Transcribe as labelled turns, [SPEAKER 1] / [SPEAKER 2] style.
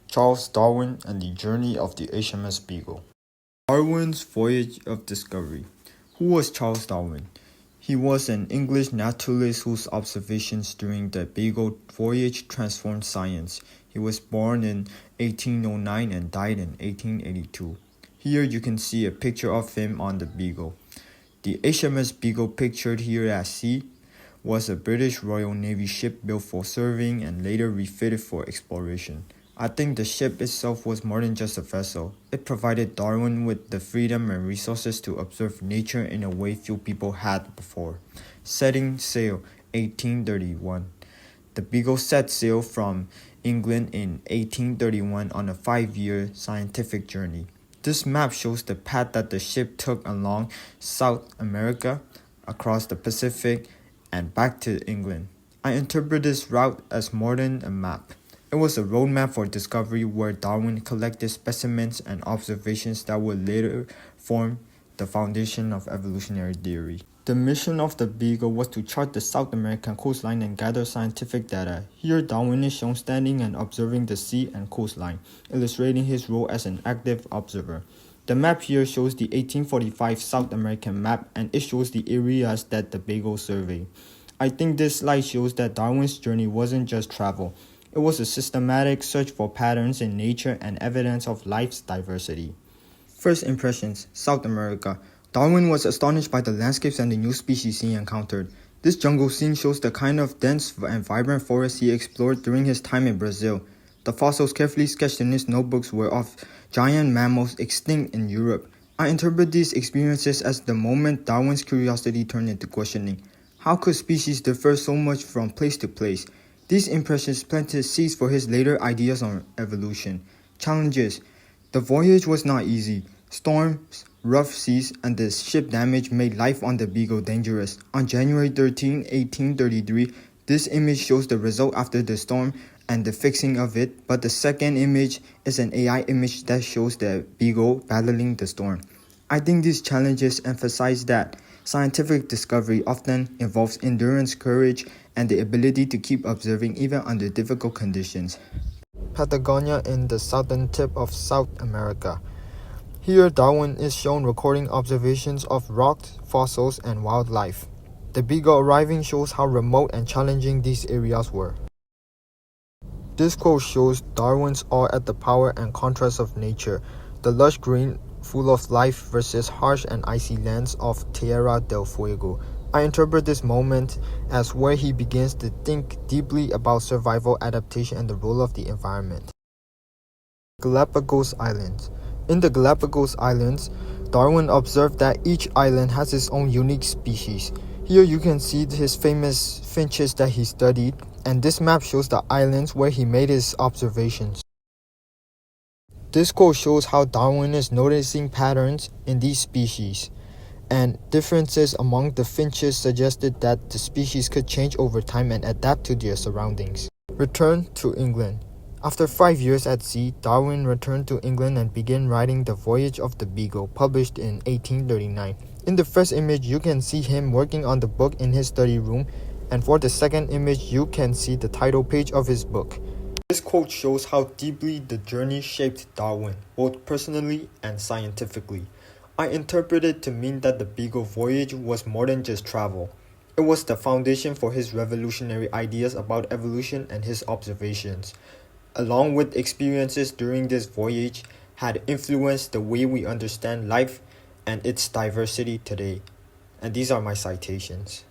[SPEAKER 1] Charles Darwin and the Journey of the HMS Beagle. Darwin's Voyage of Discovery. Who was Charles Darwin? He was an English naturalist whose observations during the Beagle voyage transformed science. He was born in 1809 and died in 1882. Here you can see a picture of him on the Beagle. The HMS Beagle pictured here at sea was a British Royal Navy ship built for surveying and later refitted for exploration. I think the ship itself was more than just a vessel. It provided Darwin with the freedom and resources to observe nature in a way few people had before. Setting sail, 1831. The Beagle set sail from England in 1831 on a 5-year scientific journey. This map shows the path that the ship took along South America, across the Pacific, and back to England. I interpret this route as more than a map. It was a roadmap for discovery where Darwin collected specimens and observations that would later form the foundation of evolutionary theory. The mission of the Beagle was to chart the South American coastline and gather scientific data. Here Darwin is shown standing and observing the sea and coastline, illustrating his role as an active observer. The map here shows the 1845 South American map, and it shows the areas that the Beagle surveyed. I think this slide shows that Darwin's journey wasn't just travel. It was a systematic search for patterns in nature and evidence of life's diversity. First impressions, South America. Darwin was astonished by the landscapes and the new species he encountered. This jungle scene shows the kind of dense and vibrant forest he explored during his time in Brazil. The fossils carefully sketched in his notebooks were of giant mammals extinct in Europe. I interpret these experiences as the moment Darwin's curiosity turned into questioning. How could species differ so much from place to place? These impressions planted seeds for his later ideas on evolution. Challenges. The voyage was not easy. Storms, rough seas, and the ship damage made life on the Beagle dangerous. On January 13, 1833, this image shows the result after the storm and the fixing of it, but the second image is an AI image that shows the Beagle battling the storm. I think these challenges emphasize that scientific discovery often involves endurance, courage, and the ability to keep observing even under difficult conditions. Patagonia in the southern tip of South America. Here Darwin is shown recording observations of rocks, fossils, and wildlife. The Beagle arriving shows how remote and challenging these areas were. This quote shows Darwin's awe at the power and contrast of nature, the lush green full of life versus harsh and icy lands of Tierra del Fuego. I interpret this moment as where he begins to think deeply about survival, adaptation, and the role of the environment. Galapagos Islands. In the Galapagos Islands, Darwin observed that each island has its own unique species. Here you can see his famous finches that he studied, and this map shows the islands where he made his observations. This quote shows how Darwin is noticing patterns in these species, and differences among the finches suggested that the species could change over time and adapt to their surroundings. Return to England. After 5 years at sea, Darwin returned to England and began writing The Voyage of the Beagle, published in 1839. In the first image, you can see him working on the book in his study room, and for the second image, you can see the title page of his book. This quote shows how deeply the journey shaped Darwin, both personally and scientifically. I interpret it to mean that the Beagle voyage was more than just travel. It was the foundation for his revolutionary ideas about evolution, and his observations, along with experiences during this voyage, had influenced the way we understand life and its diversity today. And these are my citations.